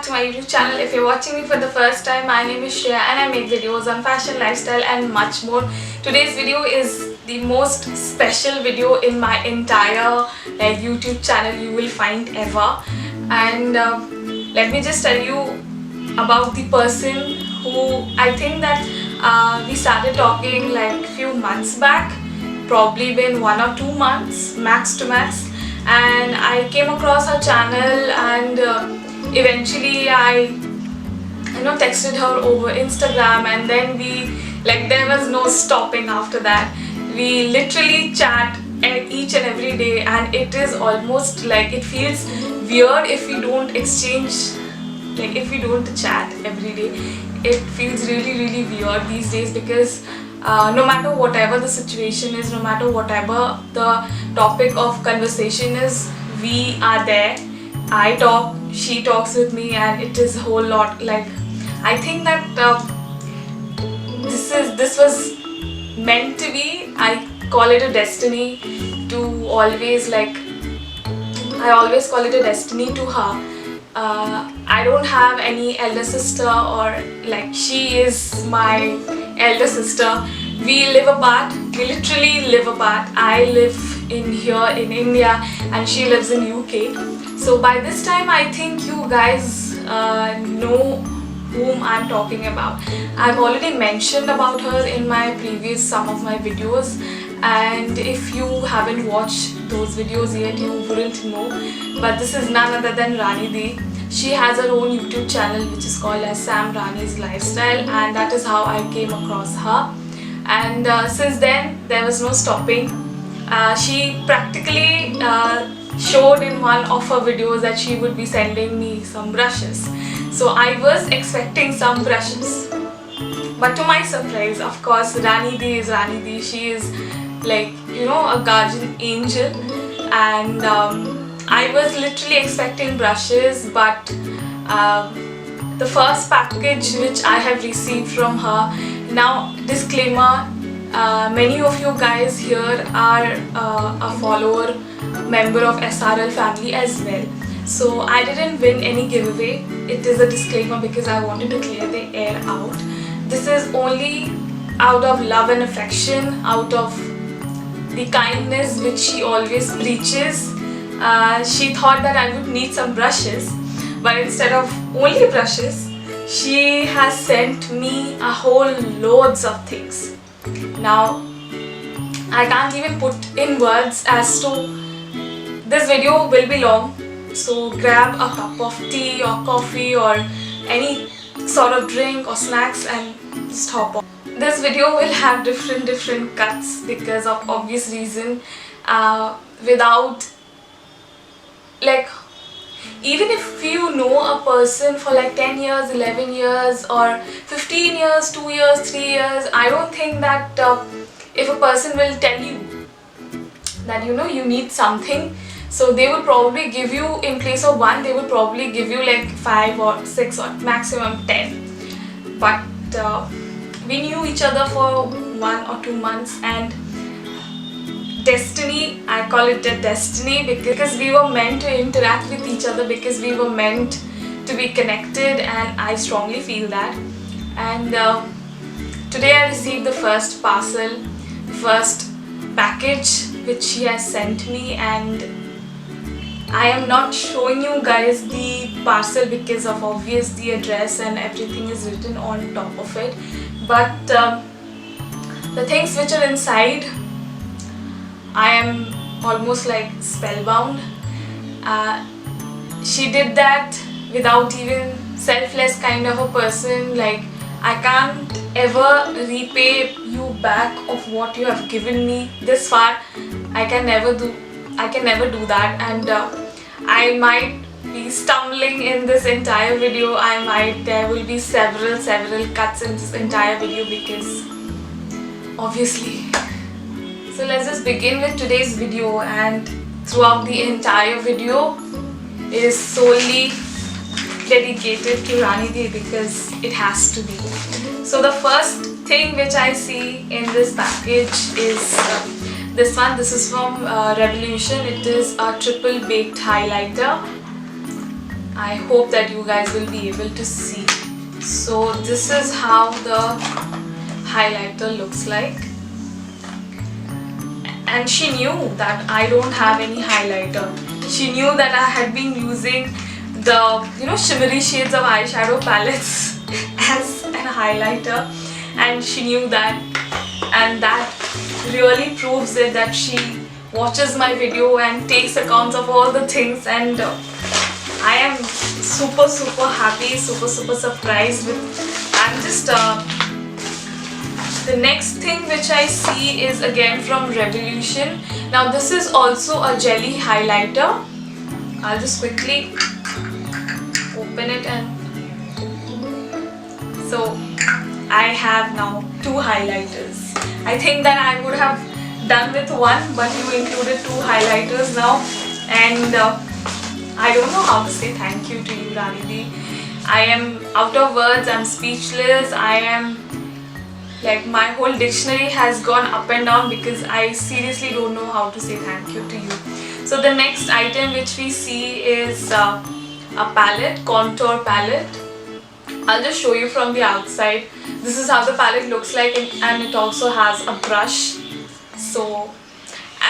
back to my YouTube channel. If you're watching me for the first time, my name is Shreya and I make videos on fashion, lifestyle and much more. Today's video is the most special video in my entire YouTube channel you will find ever. And let me just tell you about the person who I think that we started talking like few months back, probably been 1 or 2 months max to max. And I came across her channel and eventually I texted her over Instagram, and then there was no stopping after that. We literally chat each and every day, and it is almost like it feels weird if we don't exchange, if we don't chat every day. It feels really weird these days because no matter whatever the situation is, no matter whatever the topic of conversation is, we are there. I talk, she talks with me, and it is a whole lot. I think that this was meant to be. I call it a destiny to always I always call it a destiny to her. I don't have any elder sister, or she is my elder sister. We live apart, we literally live apart. I live here in India and she lives in UK. So by this time I think you guys know whom I'm talking about. I've already mentioned about her in my previous some of my videos, and if you haven't watched those videos yet you wouldn't know, but this is none other than Rani Di. She has her own YouTube channel which is called as Sam Rani's Lifestyle, and that is how I came across her. And since then there was no stopping. She practically showed in one of her videos that she would be sending me some brushes. So I was expecting some brushes, but to my surprise, of course, Rani Di is Rani Di. She is a guardian angel, and I was literally expecting brushes, but the first package which I have received from her. Now, disclaimer, many of you guys here are a follower, member of SRL family as well. So I didn't win any giveaway. It is a disclaimer because I wanted to clear the air out. This is only out of love and affection, out of the kindness which she always preaches. She thought that I would need some brushes, but instead of only brushes, she has sent me a whole loads of things. Now, I can't even put in words as to, this video will be long, so grab a cup of tea or coffee or any sort of drink or snacks and just hop on. This video will have different cuts because of obvious reason. Without even if you know a person for 10 years, 11 years or 15 years, 2 years, 3 years, I don't think that if a person will tell you that you need something, so they will probably give you, in place of 1, they will probably give you 5 or 6 or maximum 10. But we knew each other for 1 or 2 months, and destiny, I call it a destiny because we were meant to interact with each other, because we were meant to be connected, and I strongly feel that. And today I received the first parcel, first package which she has sent me, and I am not showing you guys the parcel because of obvious the address and everything is written on top of it, but the things which are inside, I am almost spellbound. She did that without even, selfless kind of a person. I can't ever repay you back of what you have given me this far. I can never do that, and I might be stumbling in this entire video. There will be several cuts in this entire video because obviously. So let's just begin with today's video, and throughout the entire video is solely dedicated to Rani Di because it has to be. So the first thing which I see in this package is this one. This is from Revolution. It is a triple baked highlighter. I hope that you guys will be able to see. So this is how the highlighter looks like. And she knew that I don't have any highlighter. She knew that I had been using the shimmery shades of eyeshadow palettes as an highlighter, and she knew that, and that really proves it that she watches my video and takes accounts of all the things, and I am super happy, super surprised with. I'm just the next thing which I see is again from Revolution. Now this is also a jelly highlighter. I'll just quickly open it, and so I have now 2 highlighters. I think that I would have done with one, but you included 2 highlighters now, and I don't know how to say thank you to you, Rani Di. I am out of words, I'm speechless, I am like, my whole dictionary has gone up and down because I seriously don't know how to say thank you to you. So the next item which we see is a palette, contour palette. I'll just show you from the outside. This is how the palette looks like, and it also has a brush. So,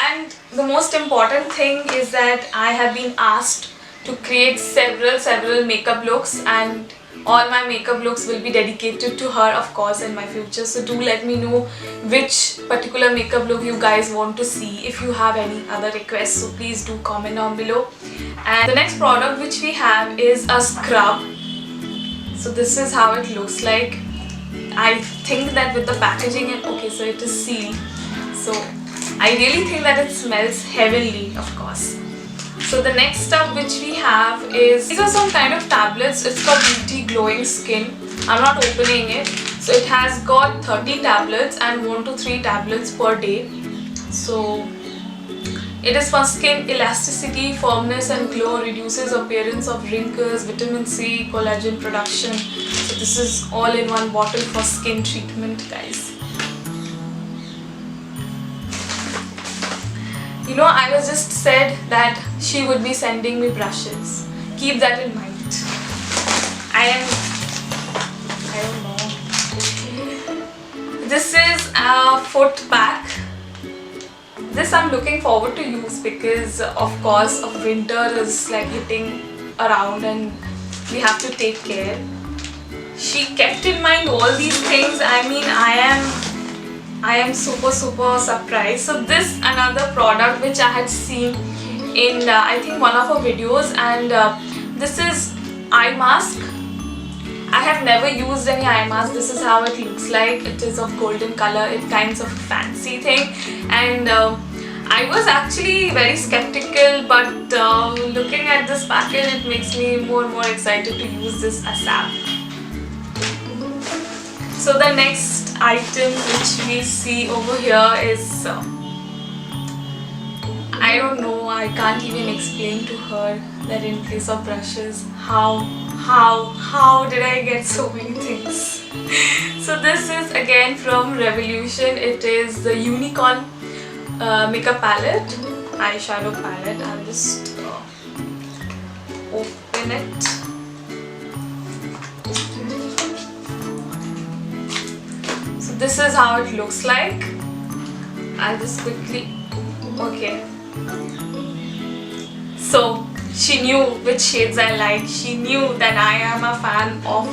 and the most important thing is that I have been asked to create several makeup looks, and all my makeup looks will be dedicated to her, of course, in my future. So do let me know which particular makeup look you guys want to see. If you have any other requests, so please do comment down below. And the next product which we have is a scrub. So this is how it looks like. I think that with the packaging, and okay, so it is sealed. So I really think that it smells heavenly, of course. So the next stuff which we have is, these are some kind of tablets. It's called Beauty Glowing Skin. I'm not opening it. So it has got 30 tablets and 1 to 3 tablets per day. So it is for skin elasticity, firmness and glow, reduces appearance of wrinkles, vitamin C, collagen production. So this is all in one bottle for skin treatment, guys. You know, I was just said that she would be sending me brushes. Keep that in mind. I don't know. This is a foot pack. This I'm looking forward to use because of course of winter is like hitting around and we have to take care. She kept in mind all these things. I mean, I am super surprised. So this another product which I had seen in I think one of her videos, and this is eye mask. I have never used any eye mask. This is how it looks like. It is of golden color. It kinds of fancy thing, and I was actually very skeptical, but looking at this package, it makes me more and more excited to use this ASAP. So the next item which we see over here is, I don't know, I can't even explain to her that in place of brushes, how did I get so many things? So this is again from Revolution. It is the Unicorn makeup palette, eyeshadow palette. I'll just open it. So this is how it looks like. I'll just quickly, okay. So she knew which shades I like. She knew that I am a fan of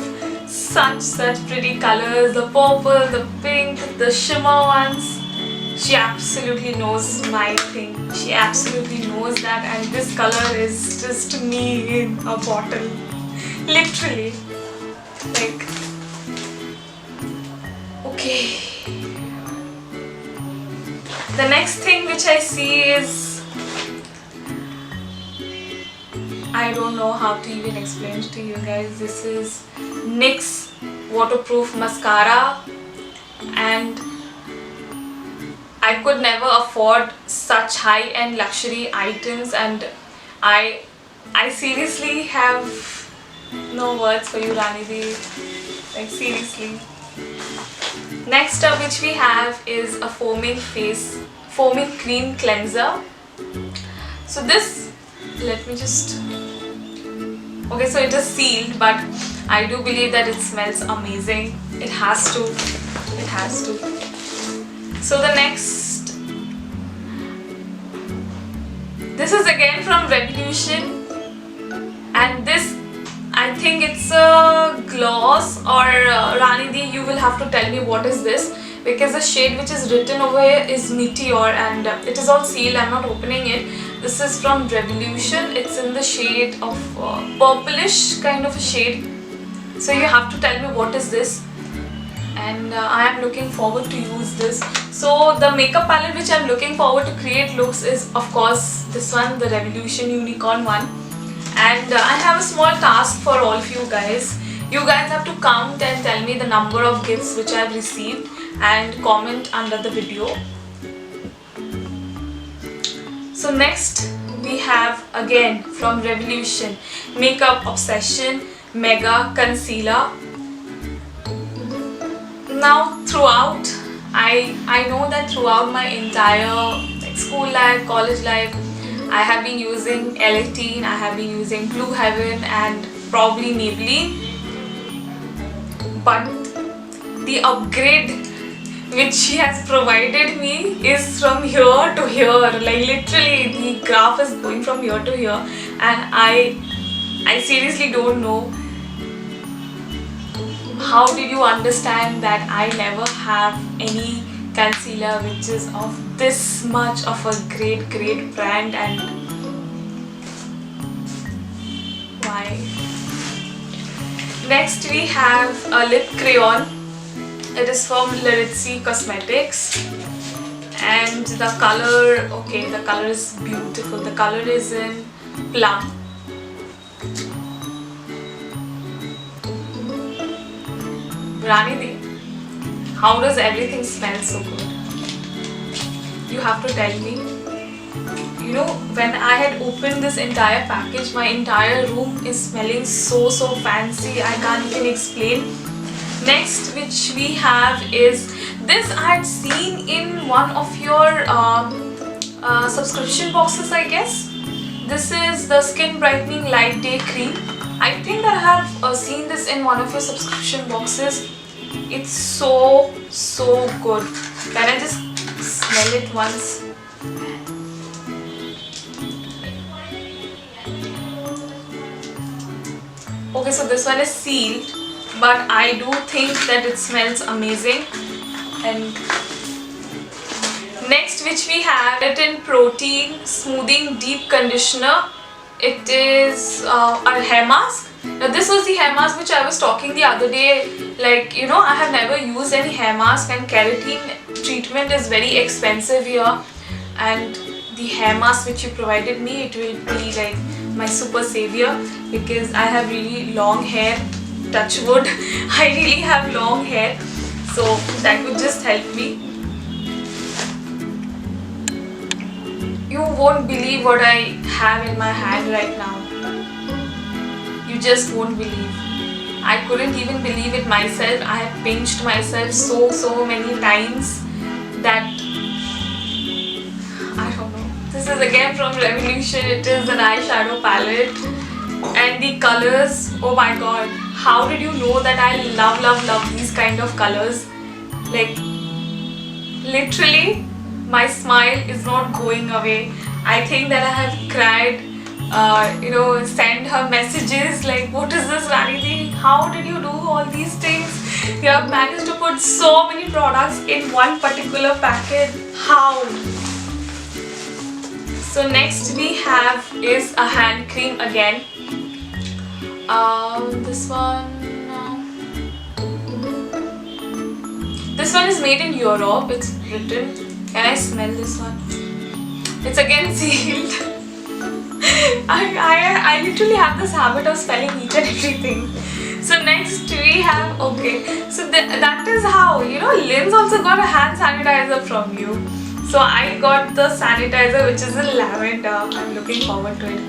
such pretty colors, the purple, the pink, the shimmer ones. She absolutely knows my thing. She absolutely knows that, and this color is just me in a bottle. Literally. Like, okay. The next thing which I see is, I don't know how to even explain it to you guys. This is NYX waterproof mascara, and I could never afford such high-end luxury items, and I seriously have no words for you, Rani Di. Like, seriously. Next up which we have is a foaming cream cleanser. So this, let me just Okay, so it is sealed, but I do believe that it smells amazing. It has to. It has to. So the next, this is again from Revolution, and this, I think it's a gloss, or Rani Di, you will have to tell me what is this, because the shade which is written over here is Meteor, and it is all sealed. I'm not opening it. This is from Revolution. It's in the shade of purplish kind of a shade. So you have to tell me what is this, and I am looking forward to use this. So the makeup palette which I'm looking forward to create looks is of course this one, the Revolution Unicorn one. And I have a small task for all of you guys. You guys have to count and tell me the number of gifts which I have received and comment under the video. So next we have again from Revolution Makeup Obsession Mega Concealer. Now throughout, I know that throughout my entire school life, college life, I have been using L18, I have been using Blue Heaven and probably Maybelline. But the upgrade which she has provided me is from here to here. Like literally the graph is going from here to here, and I seriously don't know how did you understand that I never have any concealer which is of this much of a great brand, and why? Next we have a lip crayon. It is from Laritzy Cosmetics, and the color, okay, the color is beautiful. The color is in plum. Rani Di, how does everything smell so good? You have to tell me. You know, when I had opened this entire package, my entire room is smelling so fancy. I can't even explain. Next which we have is this. I had seen in one of your subscription boxes, I guess. This is the Skin Brightening Light Day Cream. I think that I have seen this in one of your subscription boxes. It's so good. Can I just smell it once? Okay, so this one is sealed, but I do think that it smells amazing. And next which we have Keratin Protein Smoothing Deep Conditioner. It is a hair mask. Now this was the hair mask which I was talking the other day. Like, you know, I have never used any hair mask, and keratin treatment is very expensive here, and the hair mask which you provided me, it will be like my super savior, because I have really long hair. Touch wood. I really have long hair, so that would just help me. You won't believe what I have in my hand right now. You just won't believe. I couldn't even believe it myself. I have pinched myself so many times that I don't know. This is again from Revolution. It is an eyeshadow palette, and the colors, oh my god, how did you know that I love these kind of colors? Like literally my smile is not going away. I think that I have cried, you know, send her messages like, what is this, Rani Di? How did you do all these things? You have managed to put so many products in one particular packet. How? So next we have is a hand cream again. This one is made in Europe. It's written. Can I smell this one? It's again sealed. I literally have this habit of smelling each and everything. So next we have, okay, so that is how, you know, Lynn's also got a hand sanitizer from you. So I got the sanitizer which is in lavender. I'm looking forward to it.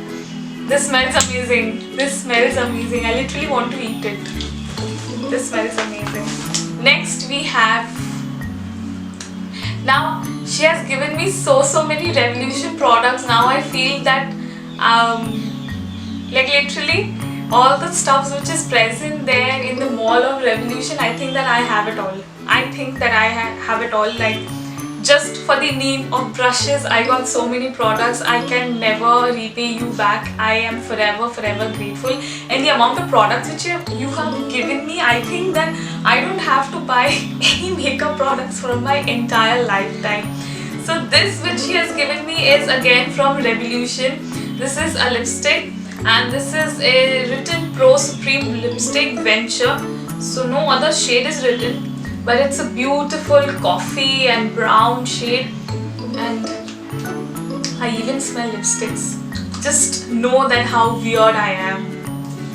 This smells amazing. This smells amazing. I literally want to eat it. This smells amazing. Next we have, now she has given me so many Revolution products. Now I feel that like literally all the stuffs which is present there in the mall of Revolution, I think that I have it all. I think that I have it all. Like, just for the name of brushes, I got so many products. I can never repay you back. I am forever grateful. And the amount of products which you have given me, I think that I don't have to buy any makeup products for my entire lifetime. So this which she has given me is again from Revolution. This is a lipstick, and this is a written Pro Supreme Lipstick Venture. So no other shade is written, but it's a beautiful coffee and brown shade, and I even smell lipsticks. Just know that how weird I am.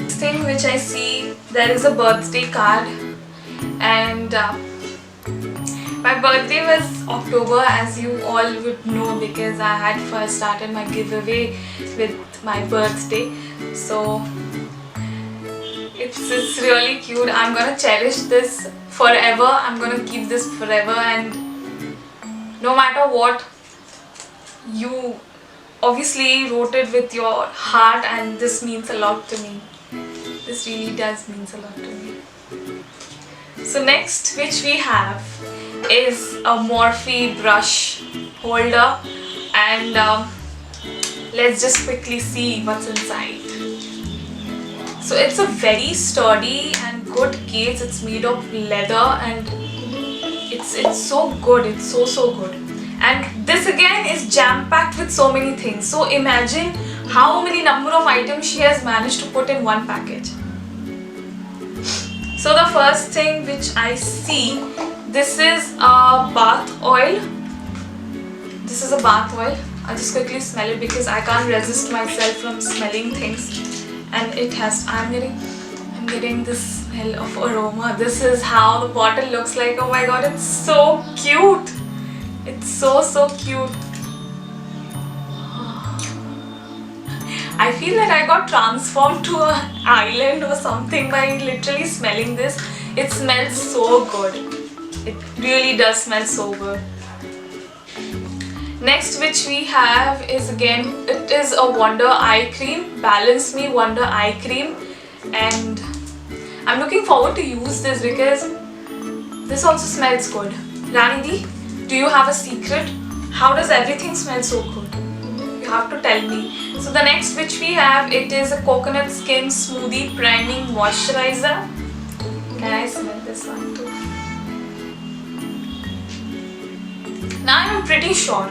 Next thing which I see, there is a birthday card, and my birthday was October, as you all would know, because I had first started my giveaway with my birthday. So it's really cute. I'm gonna cherish this forever. I'm gonna keep this forever, and no matter what, you obviously wrote it with your heart, and this means a lot to me. This really does means a lot to me. So next which we have is a Morphe brush holder, and let's just quickly see what's inside. So it's a very sturdy and good case. It's made of leather, and it's so good. It's so good. And this again is jam-packed with so many things. So imagine how many number of items she has managed to put in one package. So the first thing which I see, this is a bath oil. This is a bath oil. I'll just quickly smell it because I can't resist myself from smelling things. And it has, I'm getting this smell of aroma. This is how the bottle looks like. Oh my god, it's so cute. It's so cute. I feel that I got transformed to an island or something by literally smelling this. It smells so good. It really does smell so good. Next which we have is again, it is a Wonder Eye Cream, Balance Me Wonder Eye Cream, and I'm looking forward to use this because this also smells good. Rani, do you have a secret? How does everything smell so good? You have to tell me. So the next which we have, it is a Coconut Skin Smoothie Priming Moisturizer. Can I smell this one too? Now I'm pretty sure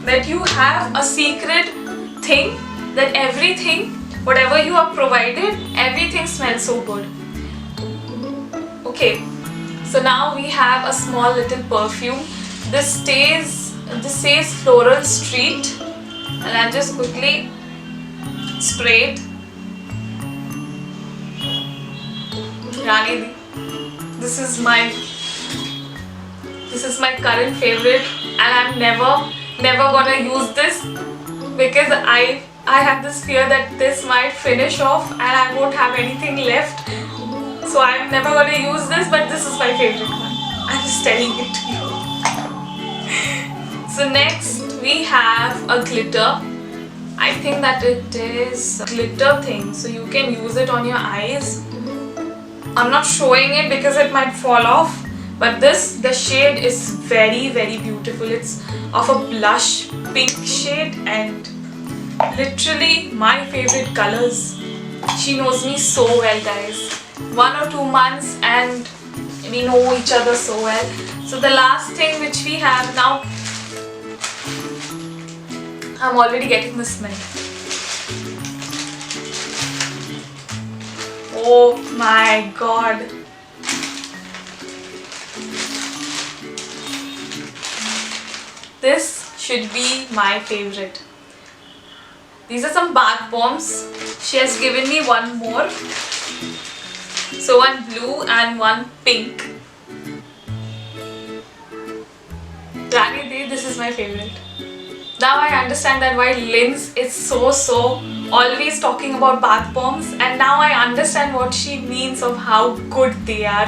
that you have a secret thing, that everything, whatever you have provided, everything smells so good. Okay, so now we have a small little perfume. This says Floral Street, and I'll just quickly spray it. Rani, this is my current favorite, and I'm never gonna use this because I have this fear that this might finish off and I won't have anything left. So I'm never gonna use this, but this is my favorite one. I'm just telling it to you. So next we have a glitter. I think that it is a glitter thing, so you can use it on your eyes. I'm not showing it because it might fall off. But the shade is very beautiful. It's of a blush pink shade and literally my favorite colors. She knows me so well, guys. 1 or 2 months and we know each other so well. So the last thing which we have now, I'm already getting the smell. Oh my god. This should be my favorite. These are some bath bombs. She has given me one more. So one blue and one pink. Rani, this is my favorite. Now I understand that why Linz is so always talking about bath bombs, and now I understand what she means of how good they are.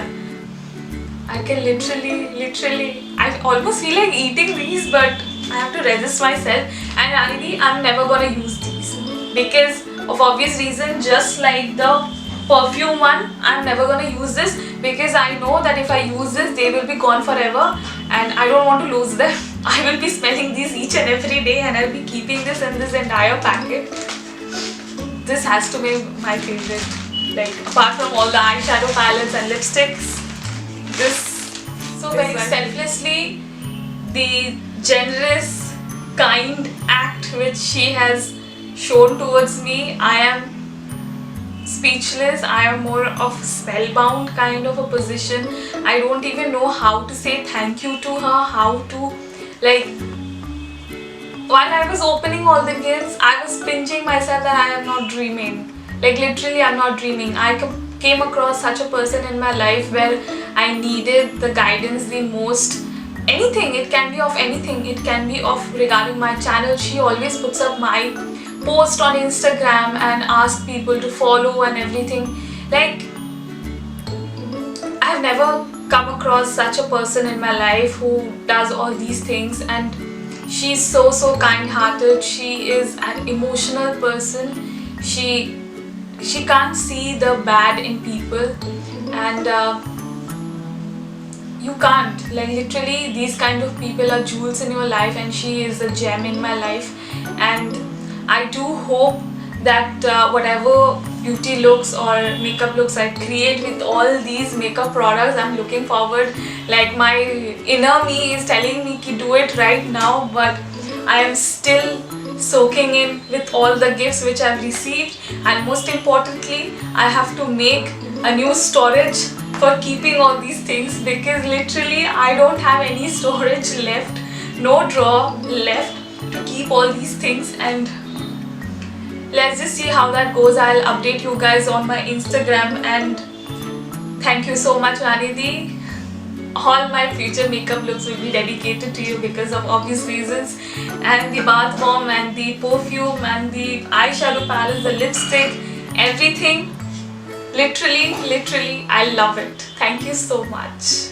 I can literally, I almost feel like eating these, but I have to resist myself. And Rani, I'm never gonna use these because of obvious reason. Just like the perfume one, I'm never gonna use this because I know that if I use this, they will be gone forever and I don't want to lose them. I will be smelling these each and every day and I'll be keeping this in this entire packet. This has to be my favorite. Like, apart from all the eyeshadow palettes and lipsticks, this, so very selflessly, the generous, kind act which she has shown towards me, I am speechless. I am more of spellbound kind of a position. I don't even know how to say thank you to her, how to, like, while I was opening all the gifts, I was pinching myself that I am not dreaming. Like, literally, I'm not dreaming. I came across such a person in my life where I needed the guidance the most. Anything, it can be of anything, it can be of regarding my channel. She always puts up my post on Instagram and ask people to follow and everything. Like, I've never come across such a person in my life who does all these things, and she's so kind-hearted. She is an emotional person. She can't see the bad in people, and you can't, like, literally these kind of people are jewels in your life, and she is a gem in my life. And I do hope that whatever beauty looks or makeup looks I create with all these makeup products, I'm looking forward, like, my inner me is telling me to do it right now, but I am still soaking in with all the gifts which I've received. And most importantly, I have to make a new storage for keeping all these things, because literally I don't have any storage left, no drawer left to keep all these things. And let's just see how that goes. I'll update you guys on my Instagram. And thank you so much, Vanidhi. All my future makeup looks will be dedicated to you because of obvious reasons. And the bath bomb and the perfume and the eyeshadow palette, the lipstick, everything, literally I love it. Thank you so much.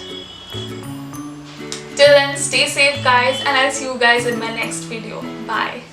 Till then, stay safe guys, and I'll see you guys in my next video. Bye.